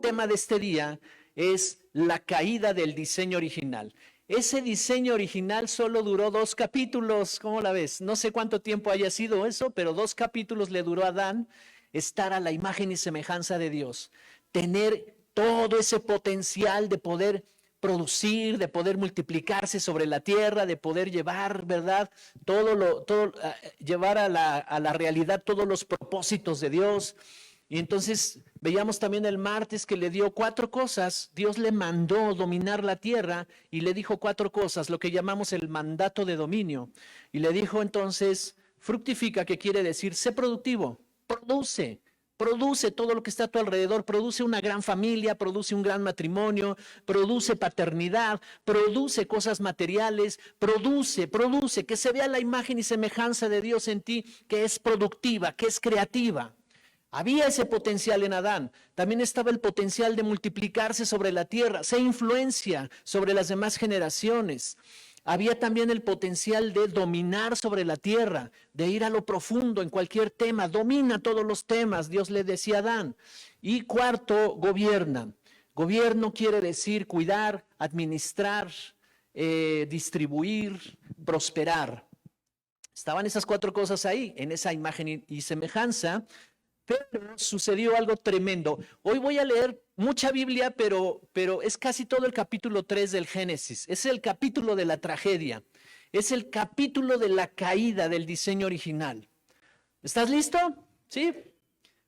tema de este día es la caída del diseño original. Ese diseño original solo duró 2 capítulos, ¿cómo la ves? No sé cuánto tiempo haya sido eso, pero 2 capítulos le duró a Adán estar a la imagen y semejanza de Dios. Tener todo ese potencial de poder producir, de poder multiplicarse sobre la tierra, de poder llevar, ¿verdad? Llevar a la realidad todos los propósitos de Dios. Y entonces veíamos también el martes que le dio 4 cosas. Dios le mandó dominar la tierra y le dijo 4 cosas, lo que llamamos el mandato de dominio. Y le dijo entonces, fructifica, que quiere decir, sé productivo, produce todo lo que está a tu alrededor, produce una gran familia, produce un gran matrimonio, produce paternidad, produce cosas materiales, produce, que se vea la imagen y semejanza de Dios en ti, que es productiva, que es creativa. Había ese potencial en Adán. También estaba el potencial de multiplicarse sobre la tierra, se influencia sobre las demás generaciones. Había también el potencial de dominar sobre la tierra, de ir a lo profundo en cualquier tema. Domina todos los temas, Dios le decía a Adán. Y 4, gobierna. Gobierno quiere decir cuidar, administrar, distribuir, prosperar. Estaban esas 4 cosas ahí, en esa imagen y semejanza. Pero sucedió algo tremendo. Hoy voy a leer mucha Biblia, pero es casi todo el capítulo 3 del Génesis. Es el capítulo de la tragedia. Es el capítulo de la caída del diseño original. ¿Estás listo? ¿Sí?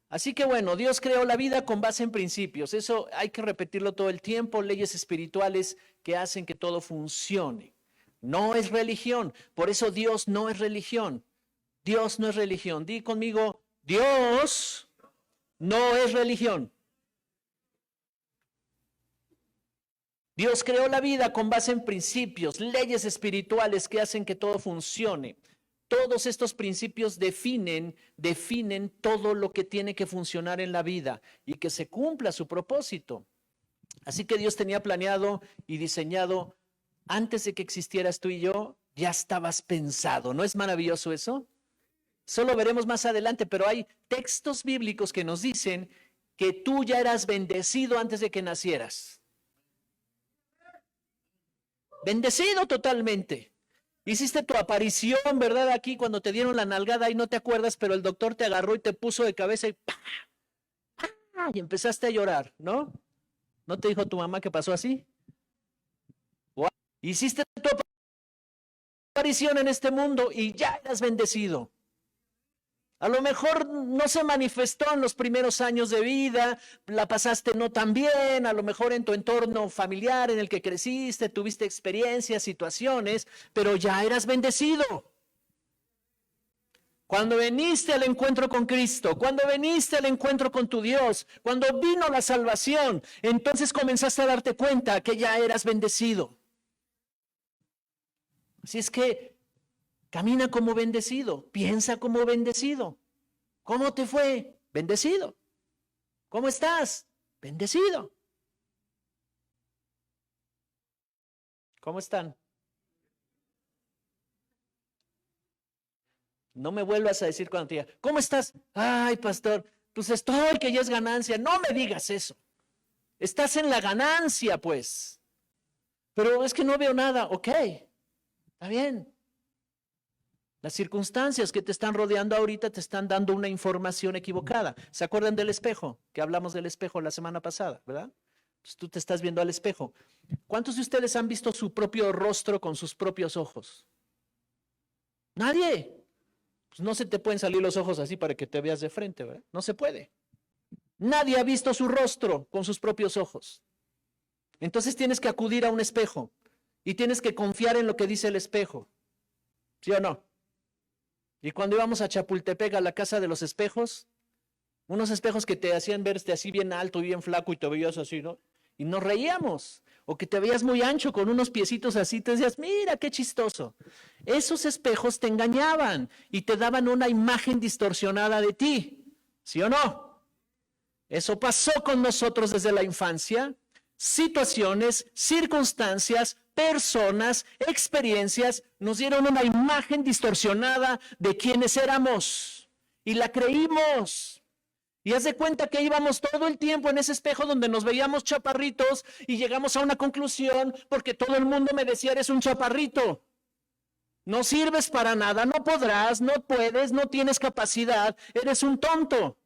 Así que bueno, Dios creó la vida con base en principios. Eso hay que repetirlo todo el tiempo. Leyes espirituales que hacen que todo funcione. No es religión. Por eso Dios no es religión. Dios no es religión. Di conmigo, Dios no es religión. Dios creó la vida con base en principios, leyes espirituales que hacen que todo funcione. Todos estos principios definen todo lo que tiene que funcionar en la vida y que se cumpla su propósito. Así que Dios tenía planeado y diseñado, antes de que existieras tú y yo, ya estabas pensado. ¿No es maravilloso eso? Solo veremos más adelante, pero hay textos bíblicos que nos dicen que tú ya eras bendecido antes de que nacieras. Bendecido totalmente. Hiciste tu aparición, ¿verdad? Aquí cuando te dieron la nalgada y no te acuerdas, pero el doctor te agarró y te puso de cabeza y ¡pah! Y empezaste a llorar, ¿no? ¿No te dijo tu mamá que pasó así? Hiciste tu aparición en este mundo y ya eras bendecido. A lo mejor no se manifestó en los primeros años de vida, la pasaste no tan bien, a lo mejor en tu entorno familiar en el que creciste, tuviste experiencias, situaciones, pero ya eras bendecido. Cuando viniste al encuentro con Cristo, cuando viniste al encuentro con tu Dios, cuando vino la salvación, entonces comenzaste a darte cuenta que ya eras bendecido. Así es que camina como bendecido, piensa como bendecido. ¿Cómo te fue? Bendecido. ¿Cómo estás? Bendecido. ¿Cómo están? No me vuelvas a decir cuando te diga, ¿cómo estás? Ay, pastor, pues estoy, que ya es ganancia. No me digas eso. Estás en la ganancia, pues. Pero es que no veo nada. Ok, está bien. Las circunstancias que te están rodeando ahorita te están dando una información equivocada. ¿Se acuerdan del espejo? Que hablamos del espejo la semana pasada, ¿verdad? Entonces tú te estás viendo al espejo. ¿Cuántos de ustedes han visto su propio rostro con sus propios ojos? Nadie. Pues no se te pueden salir los ojos así para que te veas de frente, ¿verdad? No se puede. Nadie ha visto su rostro con sus propios ojos. Entonces tienes que acudir a un espejo y tienes que confiar en lo que dice el espejo. ¿Sí o no? Y cuando íbamos a Chapultepec, a la casa de los espejos, unos espejos que te hacían verte así bien alto y bien flaco y te veías así, ¿no? Y nos reíamos. O que te veías muy ancho con unos piecitos así, te decías, mira qué chistoso. Esos espejos te engañaban y te daban una imagen distorsionada de ti. ¿Sí o no? Eso pasó con nosotros desde la infancia. Situaciones, circunstancias, personas, experiencias nos dieron una imagen distorsionada de quienes éramos y la creímos. Y haz de cuenta que íbamos todo el tiempo en ese espejo donde nos veíamos chaparritos y llegamos a una conclusión porque todo el mundo me decía, eres un chaparrito. No sirves para nada, no podrás, no puedes, no tienes capacidad, eres un tonto.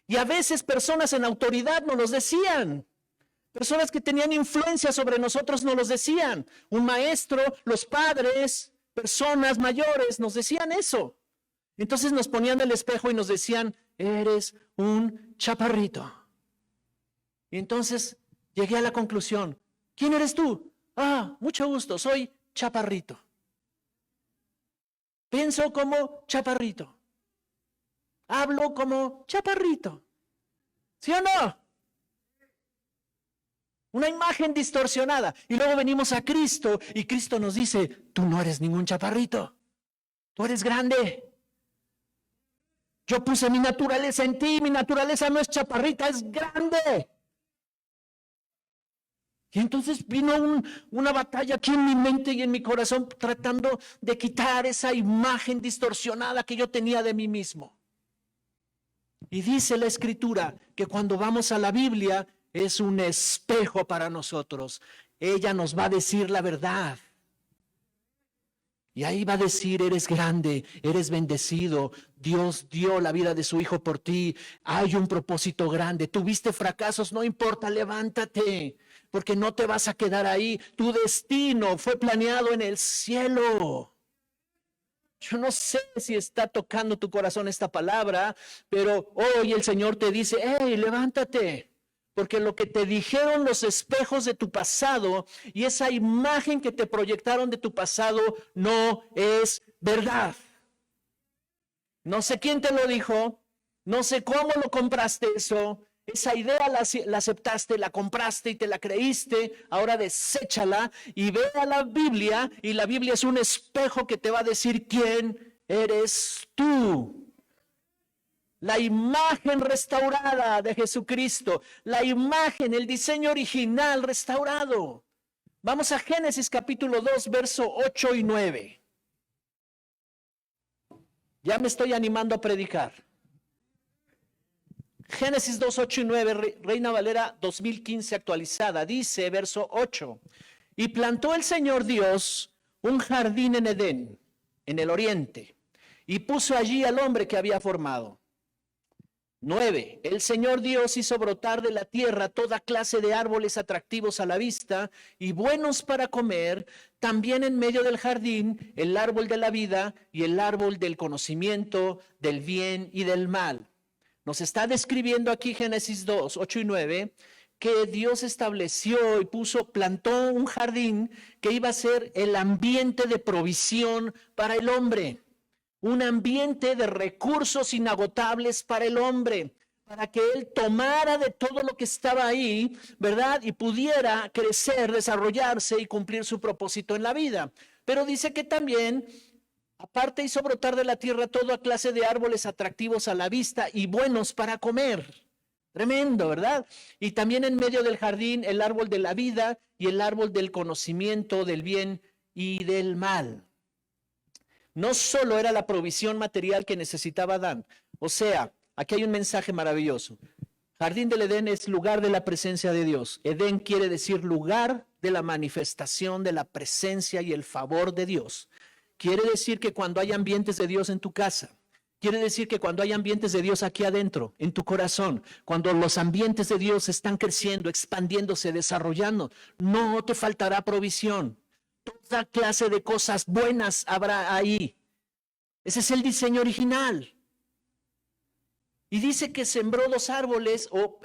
Y a veces personas en autoridad nos los decían. Personas que tenían influencia sobre nosotros nos los decían. Un maestro, los padres, personas mayores nos decían eso. Entonces nos ponían del espejo y nos decían, eres un chaparrito. Y entonces llegué a la conclusión, ¿quién eres tú? Ah, mucho gusto, soy chaparrito. Pienso como chaparrito. Hablo como chaparrito. ¿Sí o no? Una imagen distorsionada. Y luego venimos a Cristo y Cristo nos dice, tú no eres ningún chaparrito. Tú eres grande. Yo puse mi naturaleza en ti. Mi naturaleza no es chaparrita, es grande. Y entonces vino una batalla aquí en mi mente y en mi corazón tratando de quitar esa imagen distorsionada que yo tenía de mí mismo. Y dice la Escritura que cuando vamos a la Biblia es un espejo para nosotros. Ella nos va a decir la verdad. Y ahí va a decir, eres grande, eres bendecido, Dios dio la vida de su Hijo por ti, hay un propósito grande, tuviste fracasos, no importa, levántate, porque no te vas a quedar ahí, tu destino fue planeado en el cielo. Yo no sé si está tocando tu corazón esta palabra, pero hoy el Señor te dice, hey, levántate. Porque lo que te dijeron los espejos de tu pasado y esa imagen que te proyectaron de tu pasado no es verdad. No sé quién te lo dijo, no sé cómo lo compraste eso. Esa idea la aceptaste, la compraste y te la creíste. Ahora deséchala y ve a la Biblia y la Biblia es un espejo que te va a decir quién eres tú. La imagen restaurada de Jesucristo, la imagen, el diseño original restaurado. Vamos a Génesis capítulo 2, verso 8 y 9. Ya me estoy animando a predicar. Génesis 2, 8 y 9, Reina Valera 2015 actualizada, dice, verso 8, y plantó el Señor Dios un jardín en Edén, en el oriente, y puso allí al hombre que había formado. 9. El Señor Dios hizo brotar de la tierra toda clase de árboles atractivos a la vista y buenos para comer, también en medio del jardín el árbol de la vida y el árbol del conocimiento del bien y del mal. Nos está describiendo aquí Génesis 2, 8 y 9, que Dios estableció y plantó un jardín que iba a ser el ambiente de provisión para el hombre. Un ambiente de recursos inagotables para el hombre, para que él tomara de todo lo que estaba ahí, ¿verdad? Y pudiera crecer, desarrollarse y cumplir su propósito en la vida. Pero dice que también, aparte hizo brotar de la tierra toda clase de árboles atractivos a la vista y buenos para comer. Tremendo, ¿verdad? Y también en medio del jardín el árbol de la vida y el árbol del conocimiento del bien y del mal. No solo era la provisión material que necesitaba Adán. O sea, aquí hay un mensaje maravilloso. Jardín del Edén es lugar de la presencia de Dios. Edén quiere decir lugar de la manifestación de la presencia y el favor de Dios. Quiere decir que cuando hay ambientes de Dios en tu casa, quiere decir que cuando hay ambientes de Dios aquí adentro, en tu corazón, cuando los ambientes de Dios están creciendo, expandiéndose, desarrollando, no te faltará provisión. Toda clase de cosas buenas habrá ahí. Ese es el diseño original. Y dice que sembró 2 árboles o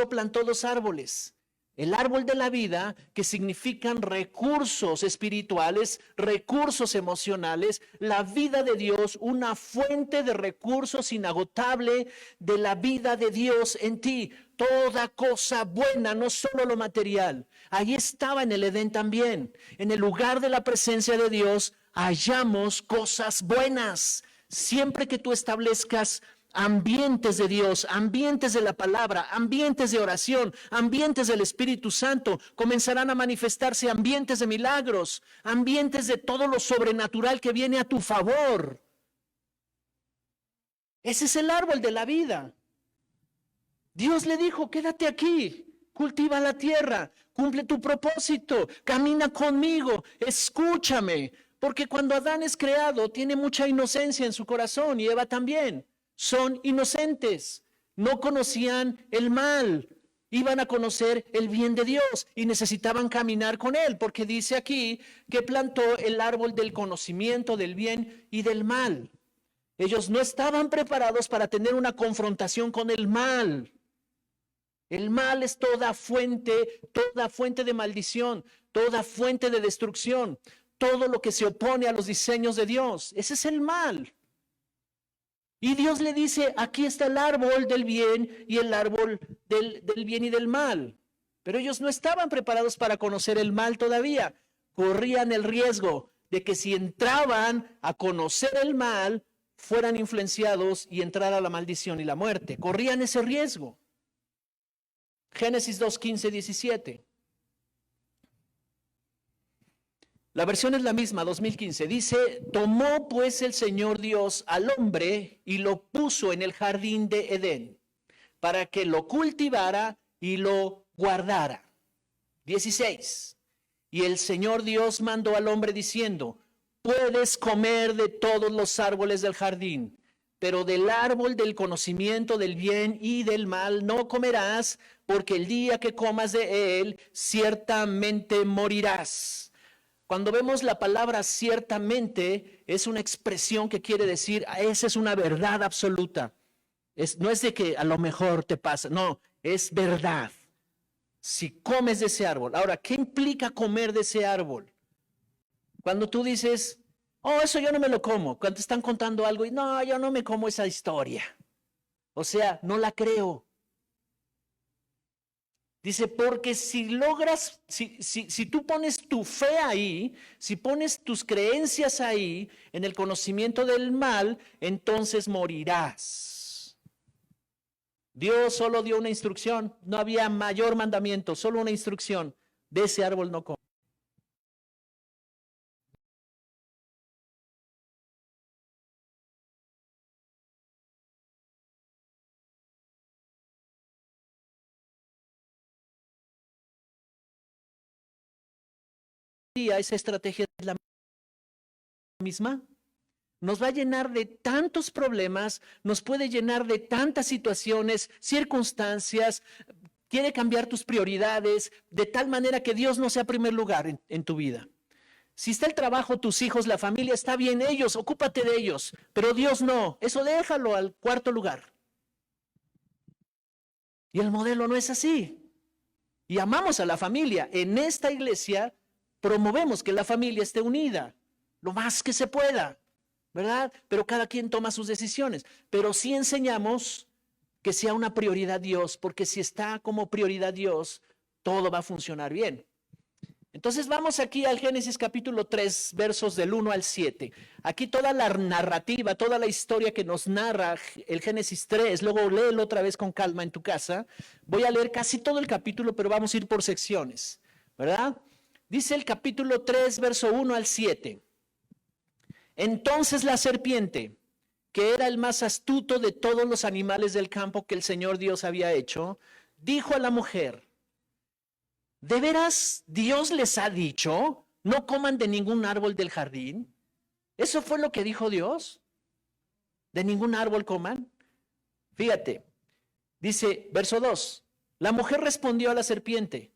plantó 2 árboles. El árbol de la vida, que significan recursos espirituales, recursos emocionales, la vida de Dios, una fuente de recursos inagotable de la vida de Dios en ti. Toda cosa buena, no solo lo material. Ahí estaba en el Edén también. En el lugar de la presencia de Dios hallamos cosas buenas. Siempre que tú establezcas ambientes de Dios, ambientes de la palabra, ambientes de oración, ambientes del Espíritu Santo, comenzarán a manifestarse ambientes de milagros, ambientes de todo lo sobrenatural que viene a tu favor. Ese es el árbol de la vida. Dios le dijo, quédate aquí, cultiva la tierra, cumple tu propósito, camina conmigo, escúchame. Porque cuando Adán es creado, tiene mucha inocencia en su corazón y Eva también. Son inocentes, no conocían el mal, iban a conocer el bien de Dios y necesitaban caminar con él, porque dice aquí que plantó el árbol del conocimiento del bien y del mal. Ellos no estaban preparados para tener una confrontación con el mal. El mal es toda fuente de maldición, toda fuente de destrucción, todo lo que se opone a los diseños de Dios. Ese es el mal. Y Dios le dice, aquí está el árbol del bien y el árbol del bien y del mal. Pero ellos no estaban preparados para conocer el mal todavía. Corrían el riesgo de que si entraban a conocer el mal, fueran influenciados y entrara la maldición y la muerte. Corrían ese riesgo. Génesis 2, 15, 17. La versión es la misma, 2015. Dice, tomó pues el Señor Dios al hombre y lo puso en el jardín de Edén para que lo cultivara y lo guardara. 16. Y el Señor Dios mandó al hombre diciendo, puedes comer de todos los árboles del jardín, pero del árbol del conocimiento del bien y del mal no comerás, porque el día que comas de él, ciertamente morirás. Cuando vemos la palabra ciertamente, es una expresión que quiere decir, esa es una verdad absoluta. No es de que a lo mejor te pasa, no, es verdad. Si comes de ese árbol. Ahora, ¿qué implica comer de ese árbol? Cuando tú dices, oh, eso yo no me lo como. Cuando te están contando algo y no, yo no me como esa historia. O sea, no la creo. Dice, porque si logras, si tú pones tu fe ahí, si pones tus creencias ahí en el conocimiento del mal, entonces morirás. Dios solo dio una instrucción, no había mayor mandamiento, solo una instrucción, de ese árbol no comas. Esa estrategia es la misma. Nos va a llenar de tantos problemas, nos puede llenar de tantas situaciones, circunstancias, quiere cambiar tus prioridades de tal manera que Dios no sea primer lugar en tu vida. Si está el trabajo, tus hijos, la familia, está bien ellos, ocúpate de ellos, pero Dios no, eso déjalo al cuarto lugar. Y el modelo no es así. Y amamos a la familia. En esta iglesia promovemos que la familia esté unida, lo más que se pueda, ¿verdad? Pero cada quien toma sus decisiones. Pero sí enseñamos que sea una prioridad Dios, porque si está como prioridad Dios, todo va a funcionar bien. Entonces vamos aquí al Génesis capítulo 3, versos del 1 al 7. Aquí toda la narrativa, toda la historia que nos narra el Génesis 3, luego léelo otra vez con calma en tu casa. Voy a leer casi todo el capítulo, pero vamos a ir por secciones, ¿verdad? Dice el capítulo 3, verso 1 al 7. Entonces la serpiente, que era el más astuto de todos los animales del campo que el Señor Dios había hecho, dijo a la mujer, ¿de veras Dios les ha dicho, no coman de ningún árbol del jardín? ¿Eso fue lo que dijo Dios? ¿De ningún árbol coman? Fíjate, dice verso 2, la mujer respondió a la serpiente,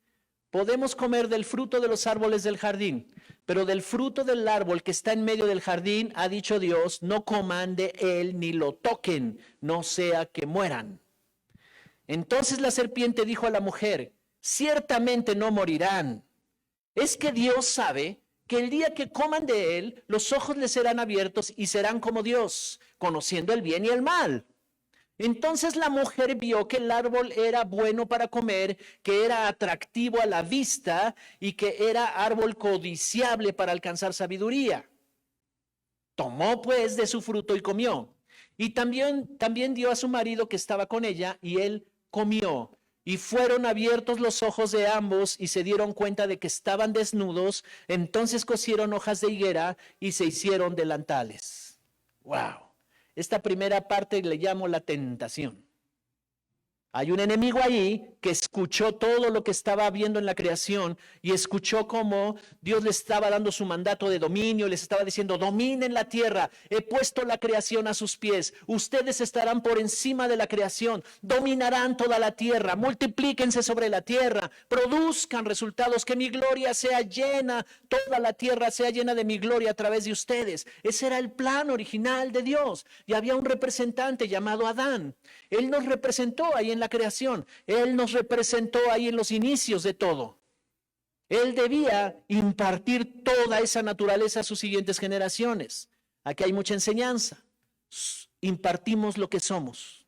podemos comer del fruto de los árboles del jardín, pero del fruto del árbol que está en medio del jardín, ha dicho Dios, no coman de él ni lo toquen, no sea que mueran. Entonces la serpiente dijo a la mujer, ciertamente no morirán. Es que Dios sabe que el día que coman de él, los ojos les serán abiertos y serán como Dios, conociendo el bien y el mal. Entonces la mujer vio que el árbol era bueno para comer, que era atractivo a la vista y que era árbol codiciable para alcanzar sabiduría. Tomó pues de su fruto y comió. Y también dio a su marido que estaba con ella y él comió. Y fueron abiertos los ojos de ambos y se dieron cuenta de que estaban desnudos. Entonces cosieron hojas de higuera y se hicieron delantales. ¡Wow! Esta primera parte le llamo la tentación. Hay un enemigo ahí que escuchó todo lo que estaba viendo en la creación y escuchó cómo Dios les estaba dando su mandato de dominio, les estaba diciendo: dominen la tierra, he puesto la creación a sus pies, ustedes estarán por encima de la creación, dominarán toda la tierra, multiplíquense sobre la tierra, produzcan resultados, que mi gloria sea llena, toda la tierra sea llena de mi gloria a través de ustedes. Ese era el plan original de Dios y había un representante llamado Adán. Él nos representó ahí en la creación. Él nos representó ahí en los inicios de todo. Él debía impartir toda esa naturaleza a sus siguientes generaciones. Aquí hay mucha enseñanza. Impartimos lo que somos.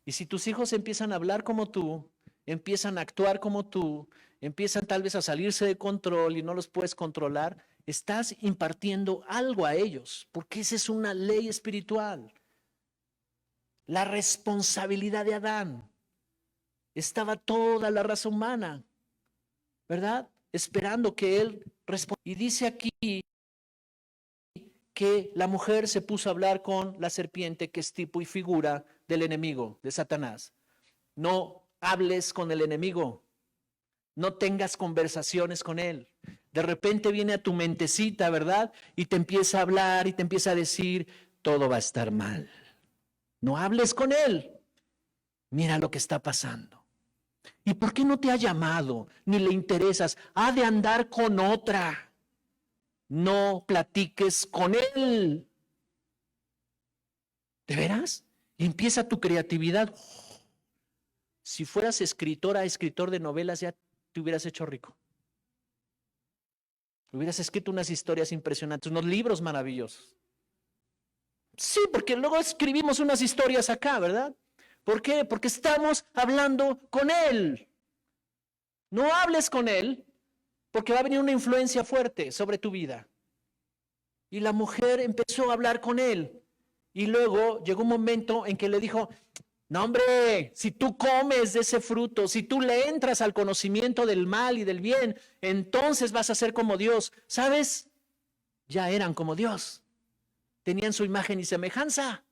Y si tus hijos empiezan a hablar como tú, empiezan a actuar como tú, empiezan tal vez a salirse de control y no los puedes controlar, estás impartiendo algo a ellos, porque esa es una ley espiritual. La responsabilidad de Adán. Estaba toda la raza humana, ¿verdad? Esperando que él respondiera. Y dice aquí que la mujer se puso a hablar con la serpiente, que es tipo y figura del enemigo, de Satanás. No hables con el enemigo. No tengas conversaciones con él. De repente viene a tu mentecita, ¿verdad? Y te empieza a hablar y te empieza a decir: todo va a estar mal. No hables con él. Mira lo que está pasando. ¿Y por qué no te ha llamado? Ni le interesas. Ha de andar con otra. No platiques con él. ¿De veras? Y empieza tu creatividad. Si fueras escritor de novelas, ya te hubieras hecho rico. Hubieras escrito unas historias impresionantes, unos libros maravillosos. Sí, porque luego escribimos unas historias acá, ¿verdad? ¿Por qué? Porque estamos hablando con él. No hables con él, porque va a venir una influencia fuerte sobre tu vida. Y la mujer empezó a hablar con él. Y luego llegó un momento en que le dijo: no, hombre, si tú comes de ese fruto, si tú le entras al conocimiento del mal y del bien, entonces vas a ser como Dios. ¿Sabes? Ya eran como Dios. Tenían su imagen y semejanza.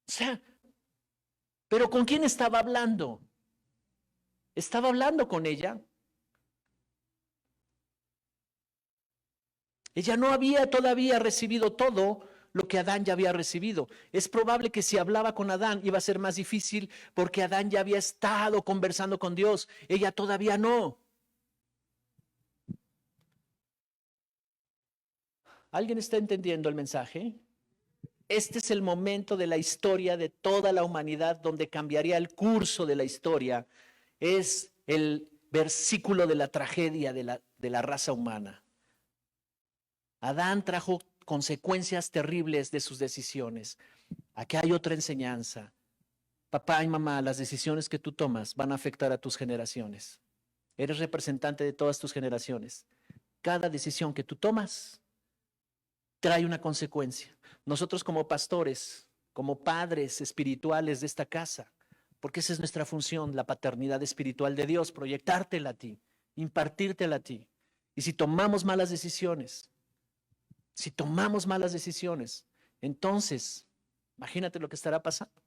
O sea, pero ¿con quién estaba hablando? ¿Estaba hablando con ella? Ella no había todavía recibido todo lo que Adán ya había recibido. Es probable que si hablaba con Adán iba a ser más difícil, porque Adán ya había estado conversando con Dios. Ella todavía no. ¿Alguien está entendiendo el mensaje? Este es el momento de la historia de toda la humanidad donde cambiaría el curso de la historia. Es el versículo de la tragedia de la raza humana. Adán trajo consecuencias terribles de sus decisiones. Aquí hay otra enseñanza. Papá y mamá, las decisiones que tú tomas van a afectar a tus generaciones. Eres representante de todas tus generaciones. Cada decisión que tú tomas trae una consecuencia. Nosotros como pastores, como padres espirituales de esta casa, porque esa es nuestra función, la paternidad espiritual de Dios, proyectártela a ti, impartírtela a ti. Y si tomamos malas decisiones, entonces, imagínate lo que estará pasando.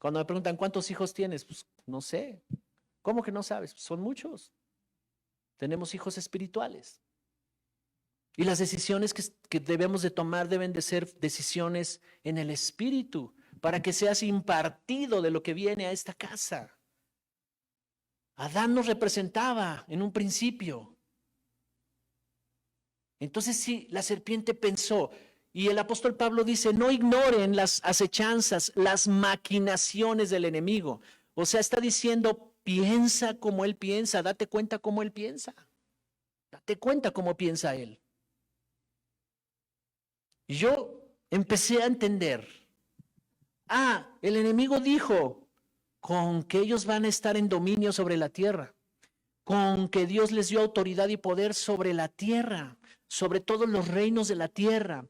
Cuando me preguntan: ¿cuántos hijos tienes? Pues no sé. ¿Cómo que no sabes? Pues son muchos. Tenemos hijos espirituales. Y las decisiones que debemos de tomar deben de ser decisiones en el espíritu, para que seas impartido de lo que viene a esta casa. Adán nos representaba en un principio. Entonces sí, la serpiente pensó, y el apóstol Pablo dice: no ignoren las acechanzas, las maquinaciones del enemigo. O sea, está diciendo: piensa como él piensa, date cuenta cómo él piensa. Date cuenta cómo piensa él. Y yo empecé a entender. El enemigo dijo: con que ellos van a estar en dominio sobre la tierra, con que Dios les dio autoridad y poder sobre la tierra, sobre todos los reinos de la tierra.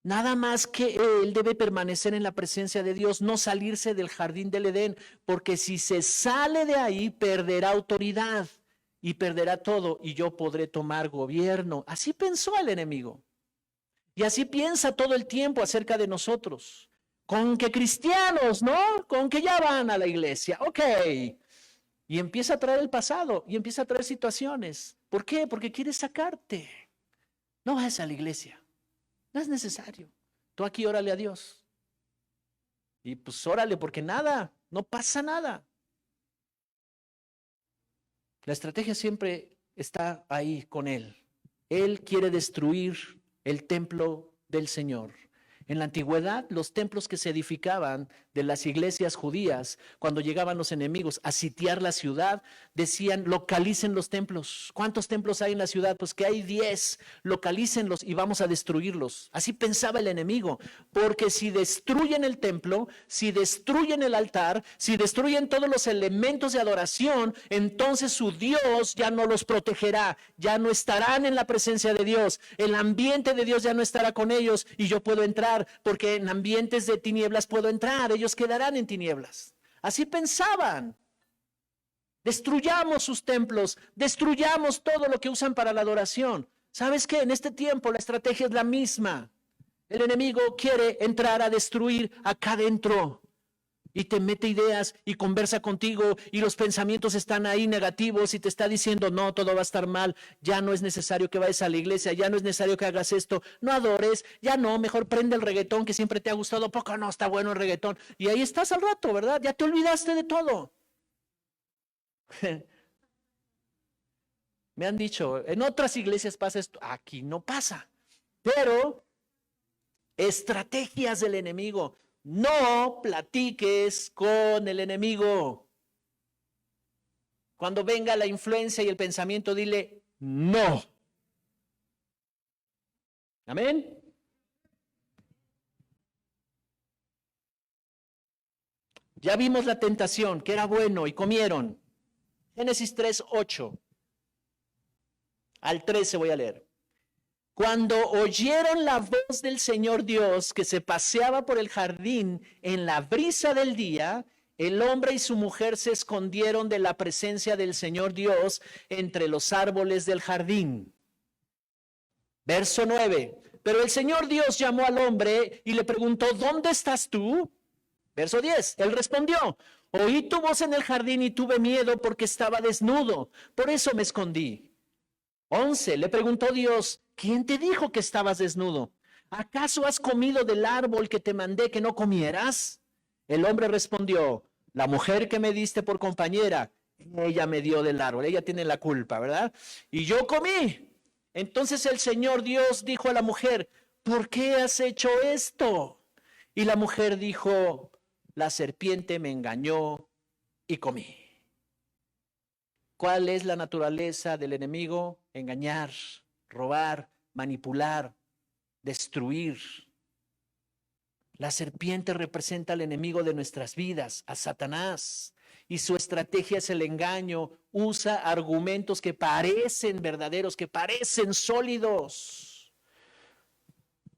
Nada más que él debe permanecer en la presencia de Dios, no salirse del jardín del Edén, porque si se sale de ahí perderá autoridad y perderá todo, y yo podré tomar gobierno. Así pensó el enemigo. Y así piensa todo el tiempo acerca de nosotros. Con que cristianos, ¿no? Con que ya van a la iglesia. Ok. Y empieza a traer el pasado y empieza a traer situaciones. ¿Por qué? Porque quiere sacarte. No vayas a la iglesia. No es necesario. Tú aquí órale a Dios. Y pues órale, porque nada, no pasa nada. La estrategia siempre está ahí con Él. Él quiere destruir el templo del Señor. En la antigüedad, los templos que se edificaban de las iglesias judías, cuando llegaban los enemigos a sitiar la ciudad, decían, localicen los templos. ¿Cuántos templos hay en la ciudad? Pues que hay 10, localícenlos y vamos a destruirlos. Así pensaba el enemigo, porque si destruyen el templo, si destruyen el altar, si destruyen todos los elementos de adoración, entonces su Dios ya no los protegerá, ya no estarán en la presencia de Dios, el ambiente de Dios ya no estará con ellos y yo puedo entrar, porque en ambientes de tinieblas puedo entrar, ellos quedarán en tinieblas. Así pensaban. Destruyamos sus templos, destruyamos todo lo que usan para la adoración. ¿Sabes qué? En este tiempo la estrategia es la misma. El enemigo quiere entrar a destruir acá adentro y te mete ideas y conversa contigo y los pensamientos están ahí negativos y te está diciendo, no, todo va a estar mal, ya no es necesario que vayas a la iglesia, ya no es necesario que hagas esto, no adores, ya no, mejor prende el reggaetón que siempre te ha gustado, poco no, está bueno el reggaetón. Y ahí estás al rato, ¿verdad? Ya te olvidaste de todo. Me han dicho, en otras iglesias pasa esto, aquí no pasa, pero estrategias del enemigo. No platiques con el enemigo. Cuando venga la influencia y el pensamiento, dile no. Amén. Ya vimos la tentación, que era bueno y comieron. Génesis 3:8 al 13 voy a leer. Cuando oyeron la voz del Señor Dios que se paseaba por el jardín en la brisa del día, el hombre y su mujer se escondieron de la presencia del Señor Dios entre los árboles del jardín. Verso 9. Pero el Señor Dios llamó al hombre y le preguntó, ¿dónde estás tú? Verso 10. Él respondió, oí tu voz en el jardín y tuve miedo porque estaba desnudo, por eso me escondí. 11. Le preguntó Dios, ¿quién te dijo que estabas desnudo? ¿Acaso has comido del árbol que te mandé que no comieras? El hombre respondió, la mujer que me diste por compañera, ella me dio del árbol, ella tiene la culpa, ¿verdad? Y yo comí. Entonces el Señor Dios dijo a la mujer, ¿por qué has hecho esto? Y la mujer dijo, la serpiente me engañó y comí. ¿Cuál es la naturaleza del enemigo? Engañar, robar, manipular, destruir. La serpiente representa al enemigo de nuestras vidas, a Satanás, y su estrategia es el engaño. Usa argumentos que parecen verdaderos, que parecen sólidos.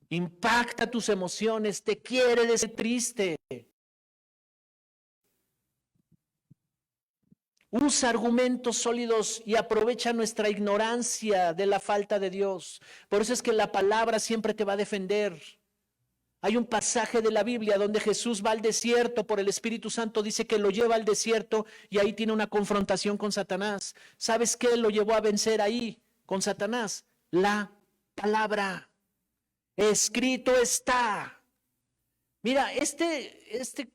Impacta tus emociones, te quiere decir triste. Usa argumentos sólidos y aprovecha nuestra ignorancia de la falta de Dios. Por eso es que la palabra siempre te va a defender. Hay un pasaje de la Biblia donde Jesús va al desierto por el Espíritu Santo, dice que lo lleva al desierto y ahí tiene una confrontación con Satanás. ¿Sabes qué lo llevó a vencer ahí con Satanás? La palabra. Escrito está. Mira, este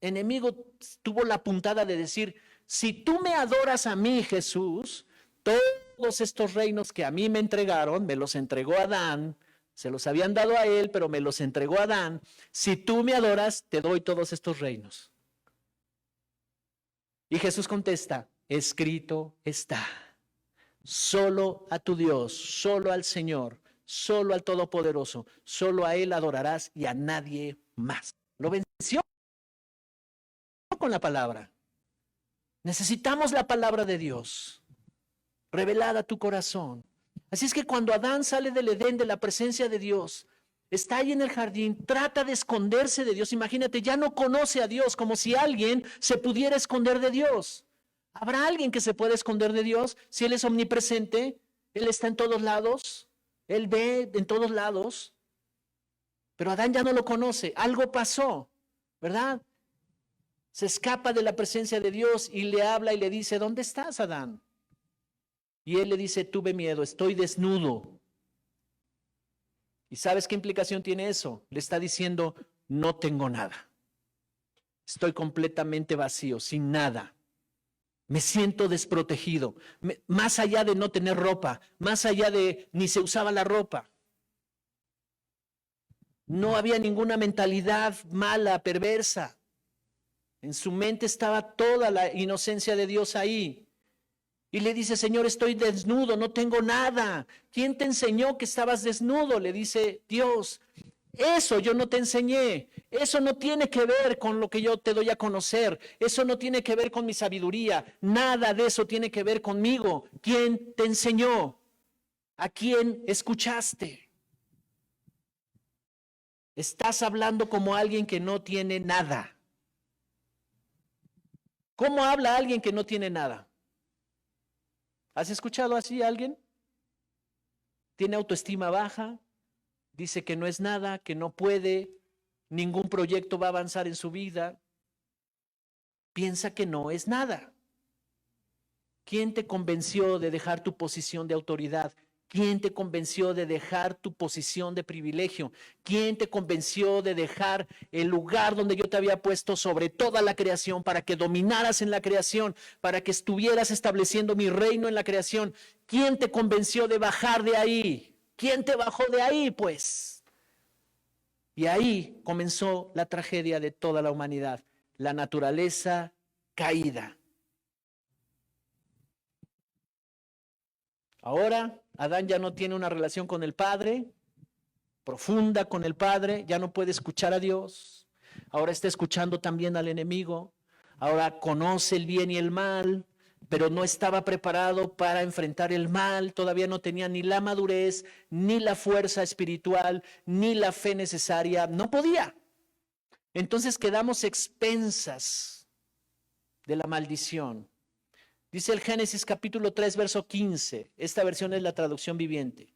enemigo tuvo la puntada de decir, si tú me adoras a mí, Jesús, todos estos reinos que a mí me entregaron, me los entregó Adán, se los habían dado a él, pero me los entregó Adán. Si tú me adoras, te doy todos estos reinos. Y Jesús contesta, escrito está. Solo a tu Dios, solo al Señor, solo al Todopoderoso, solo a Él adorarás y a nadie más. Lo venció con la palabra. Necesitamos la palabra de Dios revelada a tu corazón. Así es que cuando Adán sale del Edén, de la presencia de Dios, está ahí en el jardín, trata de esconderse de Dios. Imagínate, ya no conoce a Dios, como si alguien se pudiera esconder de Dios. ¿Habrá alguien que se pueda esconder de Dios si Él es omnipresente? Él está en todos lados. Él ve en todos lados, pero Adán ya no lo conoce. Algo pasó, ¿verdad? Se escapa de la presencia de Dios y le habla y le dice, ¿dónde estás, Adán? Y él le dice, tuve miedo, estoy desnudo. ¿Y sabes qué implicación tiene eso? Le está diciendo, no tengo nada. Estoy completamente vacío, sin nada. Me siento desprotegido. Más allá de no tener ropa, más allá de ni se usaba la ropa. No había ninguna mentalidad mala, perversa. En su mente estaba toda la inocencia de Dios ahí. Y le dice, Señor, estoy desnudo, no tengo nada. ¿Quién te enseñó que estabas desnudo? Le dice Dios. Eso yo no te enseñé. Eso no tiene que ver con lo que yo te doy a conocer. Eso no tiene que ver con mi sabiduría. Nada de eso tiene que ver conmigo. ¿Quién te enseñó? ¿A quién escuchaste? Estás hablando como alguien que no tiene nada. ¿Cómo habla alguien que no tiene nada? ¿Has escuchado así a alguien? Tiene autoestima baja, dice que no es nada, que no puede, ningún proyecto va a avanzar en su vida. Piensa que no es nada. ¿Quién te convenció de dejar tu posición de autoridad? ¿Quién te convenció de dejar tu posición de privilegio? ¿Quién te convenció de dejar el lugar donde yo te había puesto sobre toda la creación para que dominaras en la creación, para que estuvieras estableciendo mi reino en la creación? ¿Quién te convenció de bajar de ahí? ¿Quién te bajó de ahí, pues? Y ahí comenzó la tragedia de toda la humanidad, la naturaleza caída. Ahora Adán ya no tiene una relación con el Padre, profunda con el Padre, ya no puede escuchar a Dios. Ahora está escuchando también al enemigo. Ahora conoce el bien y el mal, pero no estaba preparado para enfrentar el mal. Todavía no tenía ni la madurez, ni la fuerza espiritual, ni la fe necesaria. No podía. Entonces quedamos expensas de la maldición. Dice el Génesis capítulo 3, verso 15. Esta versión es la traducción viviente.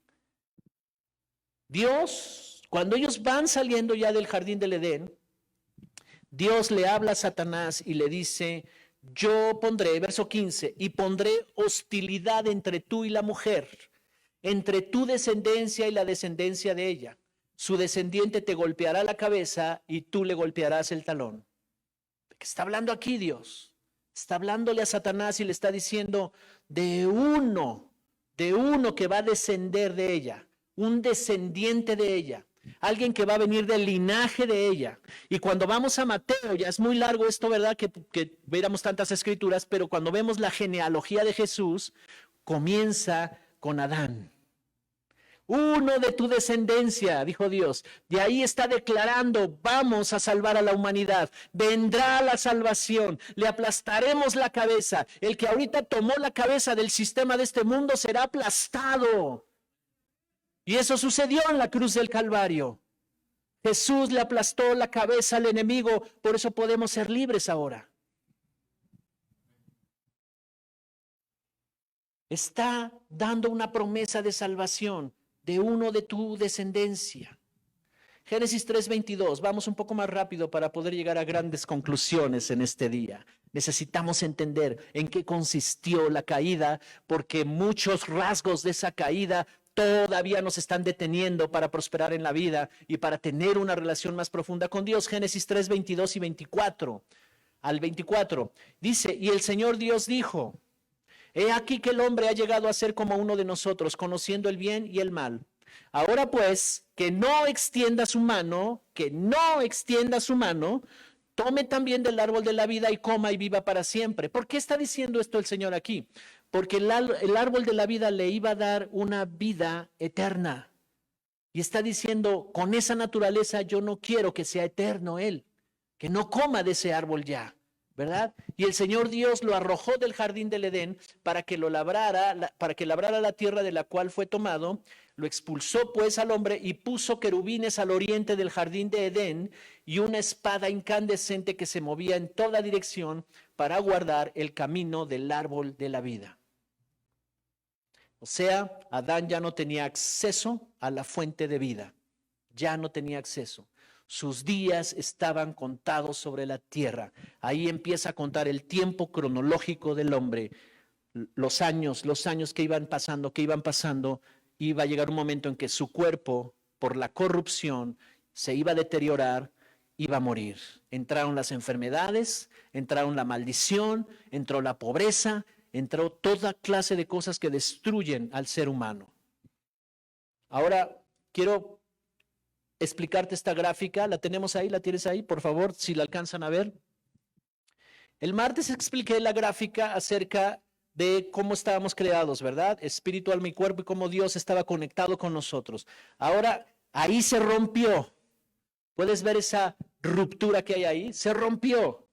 Dios, cuando ellos van saliendo ya del jardín del Edén, Dios le habla a Satanás y le dice, yo pondré, verso 15, y pondré hostilidad entre tú y la mujer, entre tu descendencia y la descendencia de ella. Su descendiente te golpeará la cabeza y tú le golpearás el talón. ¿De qué está hablando aquí Dios? Está hablándole a Satanás y le está diciendo de uno que va a descender de ella, un descendiente de ella, alguien que va a venir del linaje de ella. Y cuando vamos a Mateo, ya es muy largo esto, ¿verdad? Que viéramos tantas escrituras, pero cuando vemos la genealogía de Jesús, comienza con Adán. Uno de tu descendencia, dijo Dios. De ahí está declarando, vamos a salvar a la humanidad. Vendrá la salvación, le aplastaremos la cabeza. El que ahorita tomó la cabeza del sistema de este mundo será aplastado. Y eso sucedió en la cruz del Calvario. Jesús le aplastó la cabeza al enemigo, por eso podemos ser libres ahora. Está dando una promesa de salvación de uno de tu descendencia. Génesis 3:22, vamos un poco más rápido para poder llegar a grandes conclusiones en este día. Necesitamos entender en qué consistió la caída, porque muchos rasgos de esa caída todavía nos están deteniendo para prosperar en la vida y para tener una relación más profunda con Dios. Génesis 3:22 y 24 al 24. Dice, y el Señor Dios dijo, he aquí que el hombre ha llegado a ser como uno de nosotros, conociendo el bien y el mal. Ahora pues, que no extienda su mano, tome también del árbol de la vida y coma y viva para siempre. ¿Por qué está diciendo esto el Señor aquí? Porque el árbol de la vida le iba a dar una vida eterna. Y está diciendo, con esa naturaleza yo no quiero que sea eterno él, que no coma de ese árbol ya. ¿Verdad? Y el Señor Dios lo arrojó del jardín del Edén para que lo labrara, para que labrara la tierra de la cual fue tomado. Lo expulsó pues al hombre y puso querubines al oriente del jardín de Edén y una espada incandescente que se movía en toda dirección para guardar el camino del árbol de la vida. O sea, Adán ya no tenía acceso a la fuente de vida, ya no tenía acceso. Sus días estaban contados sobre la tierra. Ahí empieza a contar el tiempo cronológico del hombre, los años que iban pasando, iba a llegar un momento en que su cuerpo, por la corrupción, se iba a deteriorar, iba a morir. Entraron las enfermedades, entraron la maldición, entró la pobreza, entró toda clase de cosas que destruyen al ser humano. Ahora quiero explicarte esta gráfica. ¿La tenemos ahí? ¿La tienes ahí? Por favor, si la alcanzan a ver. El martes expliqué la gráfica acerca de cómo estábamos creados, ¿verdad? Espíritu, alma y cuerpo, y cómo Dios estaba conectado con nosotros. Ahora, ahí se rompió. ¿Puedes ver esa ruptura que hay ahí? Se rompió.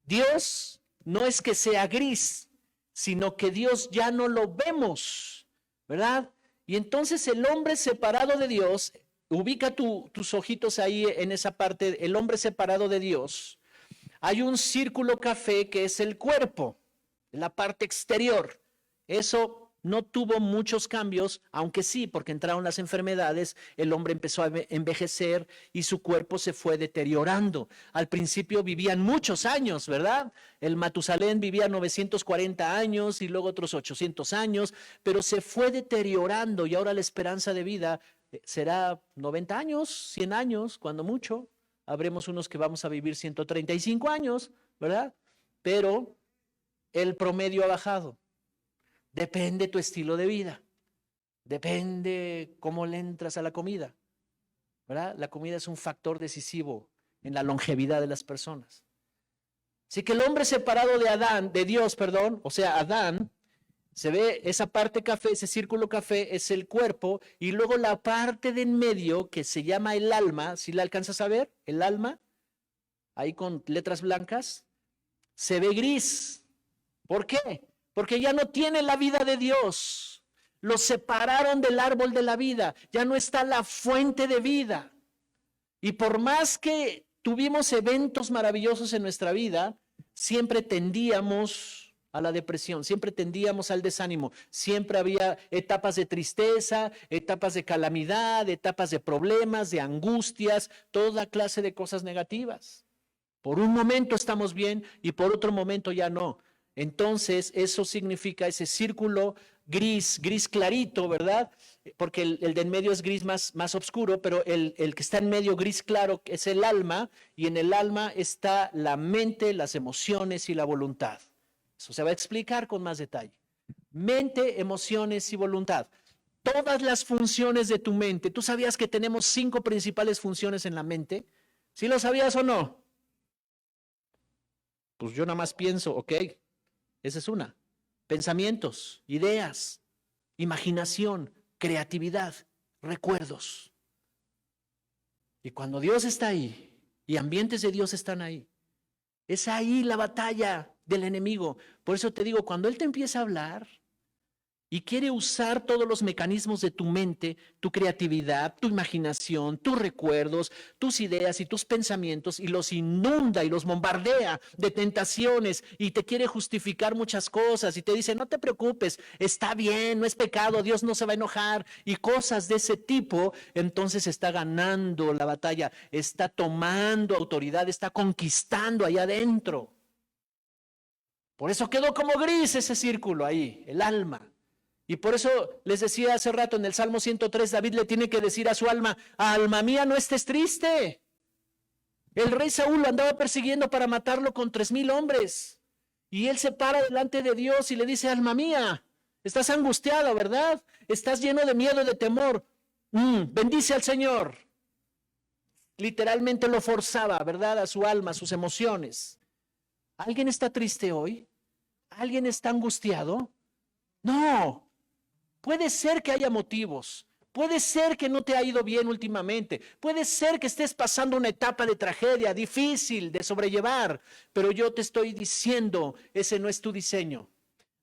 Dios no es que sea gris, sino que Dios ya no lo vemos, ¿verdad? Y entonces el hombre separado de Dios, ubica tus ojitos ahí en esa parte, el hombre separado de Dios. Hay un círculo café que es el cuerpo, la parte exterior. Eso no tuvo muchos cambios, aunque sí, porque entraron las enfermedades, el hombre empezó a envejecer y su cuerpo se fue deteriorando. Al principio vivían muchos años, ¿verdad? El Matusalén vivía 940 años y luego otros 800 años, pero se fue deteriorando y ahora la esperanza de vida será 90 años, 100 años, cuando mucho. Habremos unos que vamos a vivir 135 años, ¿verdad? Pero el promedio ha bajado. Depende tu estilo de vida. Depende cómo le entras a la comida, ¿verdad? La comida es un factor decisivo en la longevidad de las personas. Así que el hombre separado de Dios, o sea, Adán, se ve esa parte café, ese círculo café es el cuerpo, y luego la parte de en medio que se llama el alma, si la alcanzas a ver, el alma, ahí con letras blancas, se ve gris. ¿Por qué? Porque ya no tiene la vida de Dios. Lo separaron del árbol de la vida, ya no está la fuente de vida. Y por más que tuvimos eventos maravillosos en nuestra vida, siempre tendíamos a la depresión, siempre tendíamos al desánimo, siempre había etapas de tristeza, etapas de calamidad, etapas de problemas, de angustias, toda clase de cosas negativas. Por un momento estamos bien y por otro momento ya no. Entonces eso significa ese círculo gris clarito, ¿verdad? Porque el de en medio es gris más oscuro, pero el que está en medio gris claro es el alma, y en el alma está la mente, las emociones y la voluntad. Eso se va a explicar con más detalle. Mente, emociones y voluntad. Todas las funciones de tu mente. ¿Tú sabías que tenemos 5 principales funciones en la mente? ¿Sí lo sabías o no? Pues yo nada más pienso, ok, esa es una. Pensamientos, ideas, imaginación, creatividad, recuerdos. Y cuando Dios está ahí y ambientes de Dios están ahí, es ahí la batalla del enemigo. Por eso te digo, cuando Él te empieza a hablar y quiere usar todos los mecanismos de tu mente, tu creatividad, tu imaginación, tus recuerdos, tus ideas y tus pensamientos, y los inunda y los bombardea de tentaciones y te quiere justificar muchas cosas y te dice, no te preocupes, está bien, no es pecado, Dios no se va a enojar y cosas de ese tipo, entonces está ganando la batalla, está tomando autoridad, está conquistando allá adentro. Por eso quedó como gris ese círculo ahí, el alma. Y por eso les decía hace rato en el Salmo 103, David le tiene que decir a su alma, alma mía, no estés triste. El rey Saúl lo andaba persiguiendo para matarlo con 3,000 hombres. Y él se para delante de Dios y le dice, alma mía, estás angustiada, ¿verdad? Estás lleno de miedo y de temor. Bendice al Señor. Literalmente lo forzaba, ¿verdad? A su alma, a sus emociones. ¿Alguien está triste hoy? ¿Alguien está angustiado? No. Puede ser que haya motivos, puede ser que no te ha ido bien últimamente, puede ser que estés pasando una etapa de tragedia difícil de sobrellevar, pero yo te estoy diciendo, ese no es tu diseño.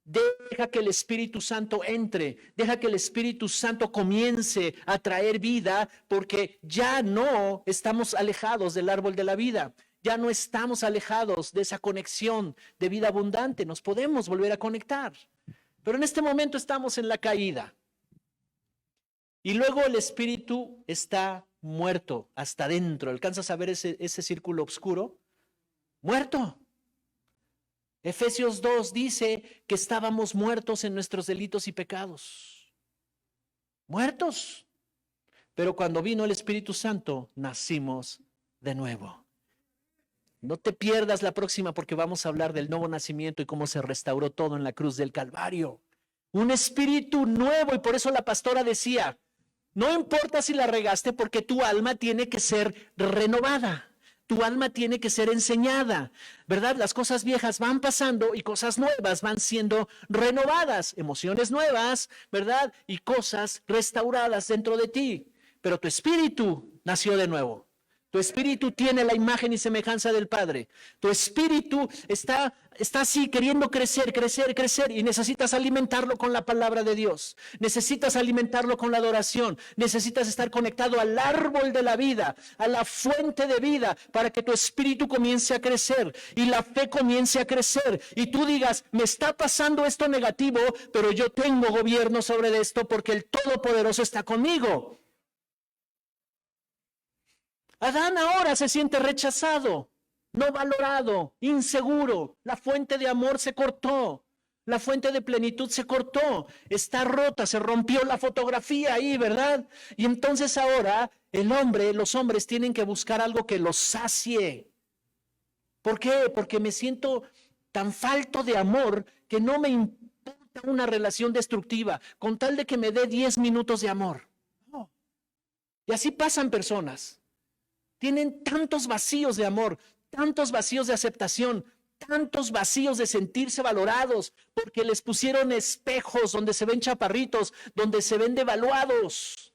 Deja que el Espíritu Santo entre, deja que el Espíritu Santo comience a traer vida, porque ya no estamos alejados del árbol de la vida, ya no estamos alejados de esa conexión de vida abundante, nos podemos volver a conectar. Pero en este momento estamos en la caída. Y luego el espíritu está muerto hasta adentro. ¿Alcanzas a ver ese círculo oscuro? Muerto. Efesios 2 dice que estábamos muertos en nuestros delitos y pecados. Muertos. Pero cuando vino el Espíritu Santo, nacimos de nuevo. No te pierdas la próxima porque vamos a hablar del nuevo nacimiento y cómo se restauró todo en la cruz del Calvario. Un espíritu nuevo, y por eso la pastora decía, no importa si la regaste porque tu alma tiene que ser renovada. Tu alma tiene que ser enseñada, ¿verdad? Las cosas viejas van pasando y cosas nuevas van siendo renovadas, emociones nuevas, ¿verdad? Y cosas restauradas dentro de ti. Pero tu espíritu nació de nuevo. Tu espíritu tiene la imagen y semejanza del Padre. Tu espíritu está así queriendo crecer, crecer, crecer, y necesitas alimentarlo con la palabra de Dios. Necesitas alimentarlo con la adoración. Necesitas estar conectado al árbol de la vida, a la fuente de vida, para que tu espíritu comience a crecer y la fe comience a crecer. Y tú digas, me está pasando esto negativo, pero yo tengo gobierno sobre esto porque el Todopoderoso está conmigo. Adán ahora se siente rechazado, no valorado, inseguro. La fuente de amor se cortó. La fuente de plenitud se cortó. Está rota, se rompió la fotografía ahí, ¿verdad? Y entonces ahora los hombres tienen que buscar algo que los sacie. ¿Por qué? Porque me siento tan falto de amor que no me importa una relación destructiva con tal de que me dé 10 minutos de amor. No. Y así pasan personas. Tienen tantos vacíos de amor, tantos vacíos de aceptación, tantos vacíos de sentirse valorados, porque les pusieron espejos donde se ven chaparritos, donde se ven devaluados.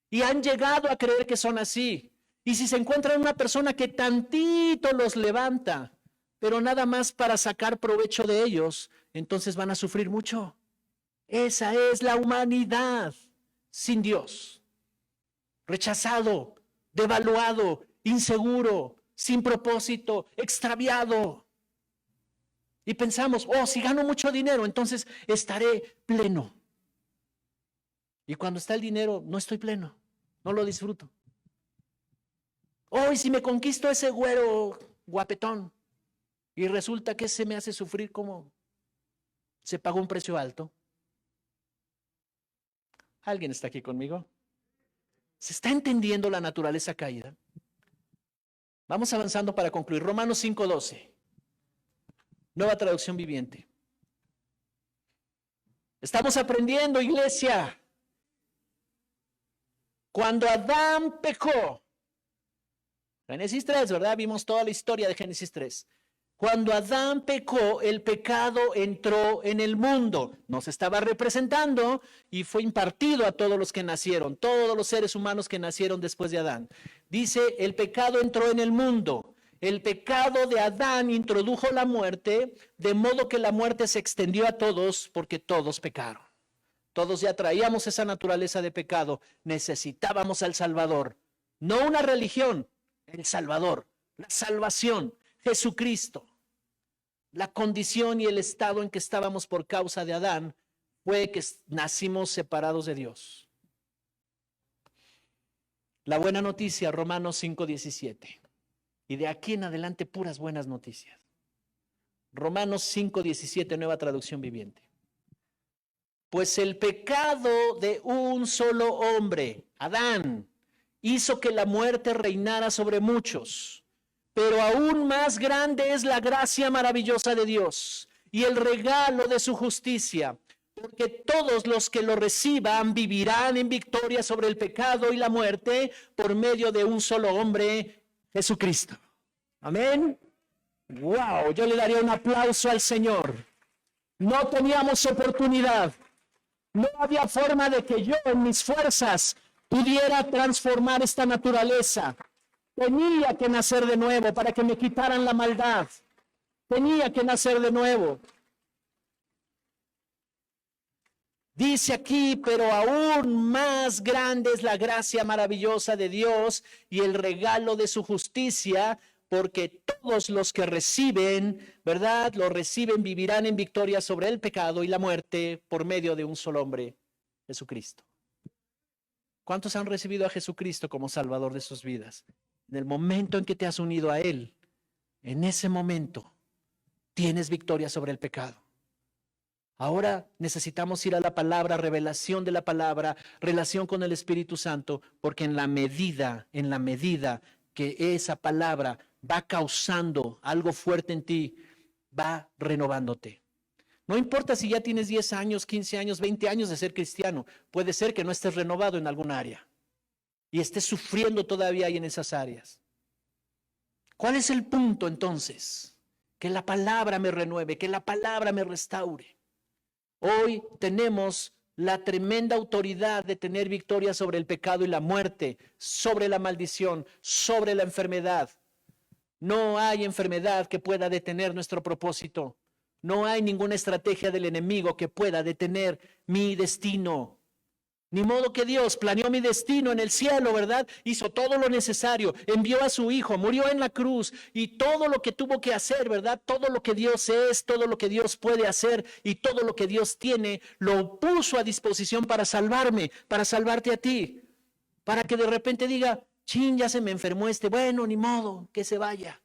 Y han llegado a creer que son así. Y si se encuentran una persona que tantito los levanta, pero nada más para sacar provecho de ellos, entonces van a sufrir mucho. Esa es la humanidad sin Dios. Rechazado, devaluado, inseguro, sin propósito, extraviado. Y pensamos, si gano mucho dinero, entonces estaré pleno. Y cuando está el dinero, no estoy pleno, no lo disfruto. Y si me conquisto ese güero guapetón, y resulta que ese me hace sufrir como se pagó un precio alto. ¿Alguien está aquí conmigo? ¿Se está entendiendo la naturaleza caída? Vamos avanzando para concluir. Romanos 5:12. Nueva traducción viviente. Estamos aprendiendo, iglesia. Cuando Adán pecó, Génesis 3, ¿verdad? Vimos toda la historia de Génesis 3. Cuando Adán pecó, el pecado entró en el mundo. Nos estaba representando y fue impartido a todos los que nacieron, todos los seres humanos que nacieron después de Adán. Dice, el pecado entró en el mundo. El pecado de Adán introdujo la muerte, de modo que la muerte se extendió a todos porque todos pecaron. Todos ya traíamos esa naturaleza de pecado. Necesitábamos al Salvador. No una religión, el Salvador, la salvación. Jesucristo. La condición y el estado en que estábamos por causa de Adán fue que nacimos separados de Dios. La buena noticia, Romanos 5:17. Y de aquí en adelante puras buenas noticias. Romanos 5:17, nueva traducción viviente. Pues el pecado de un solo hombre, Adán, hizo que la muerte reinara sobre muchos. Pero aún más grande es la gracia maravillosa de Dios y el regalo de su justicia, porque todos los que lo reciban vivirán en victoria sobre el pecado y la muerte por medio de un solo hombre, Jesucristo. Amén. Wow, yo le daría un aplauso al Señor. No teníamos oportunidad. No había forma de que yo en mis fuerzas pudiera transformar esta naturaleza. Tenía que nacer de nuevo para que me quitaran la maldad. Tenía que nacer de nuevo. Dice aquí, pero aún más grande es la gracia maravillosa de Dios y el regalo de su justicia, porque todos los que reciben, ¿verdad? Lo reciben, vivirán en victoria sobre el pecado y la muerte por medio de un solo hombre, Jesucristo. ¿Cuántos han recibido a Jesucristo como Salvador de sus vidas? En el momento en que te has unido a Él, en ese momento tienes victoria sobre el pecado. Ahora necesitamos ir a la palabra, revelación de la palabra, relación con el Espíritu Santo, porque en la medida que esa palabra va causando algo fuerte en ti, va renovándote. No importa si ya tienes 10 años, 15 años, 20 años de ser cristiano, puede ser que no estés renovado en algún área y estés sufriendo todavía ahí en esas áreas. ¿Cuál es el punto entonces? Que la palabra me renueve, que la palabra me restaure. Hoy tenemos la tremenda autoridad de tener victoria sobre el pecado y la muerte, sobre la maldición, sobre la enfermedad. No hay enfermedad que pueda detener nuestro propósito. No hay ninguna estrategia del enemigo que pueda detener mi destino. Ni modo que Dios planeó mi destino en el cielo, ¿verdad? Hizo todo lo necesario, envió a su Hijo, murió en la cruz y todo lo que tuvo que hacer, ¿verdad? Todo lo que Dios es, todo lo que Dios puede hacer y todo lo que Dios tiene, lo puso a disposición para salvarme, para salvarte a ti. Para que de repente diga, chin, ya se me enfermó bueno, ni modo, que se vaya.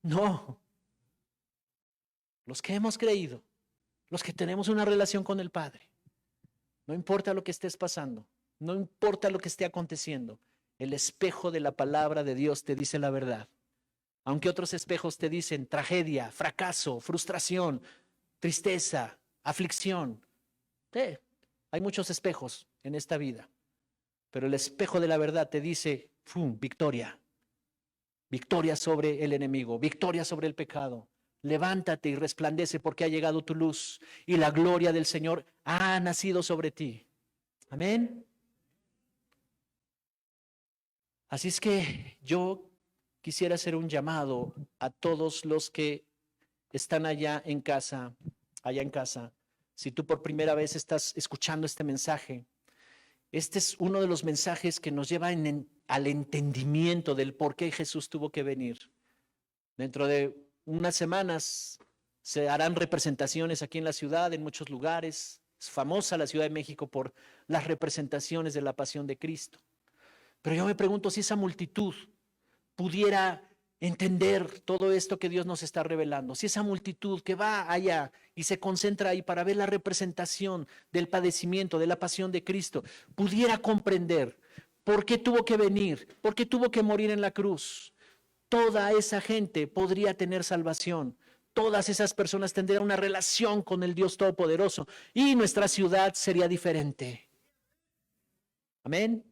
No. Los que hemos creído, los que tenemos una relación con el Padre, no importa lo que estés pasando, no importa lo que esté aconteciendo, el espejo de la palabra de Dios te dice la verdad. Aunque otros espejos te dicen tragedia, fracaso, frustración, tristeza, aflicción. Hay muchos espejos en esta vida, pero el espejo de la verdad te dice, ¡fum!, victoria. Victoria sobre el enemigo, victoria sobre el pecado. Levántate y resplandece porque ha llegado tu luz y la gloria del Señor ha nacido sobre ti. Amén. Así es que yo quisiera hacer un llamado a todos los que están allá en casa. Si tú por primera vez estás escuchando este mensaje, este es uno de los mensajes que nos lleva al entendimiento del por qué Jesús tuvo que venir. Dentro de unas semanas se harán representaciones aquí en la ciudad, en muchos lugares. Es famosa la Ciudad de México por las representaciones de la pasión de Cristo. Pero yo me pregunto si esa multitud pudiera entender todo esto que Dios nos está revelando. Si esa multitud que va allá y se concentra ahí para ver la representación del padecimiento, de la pasión de Cristo, pudiera comprender por qué tuvo que venir, por qué tuvo que morir en la cruz. Toda esa gente podría tener salvación. Todas esas personas tendrían una relación con el Dios Todopoderoso y nuestra ciudad sería diferente. Amén.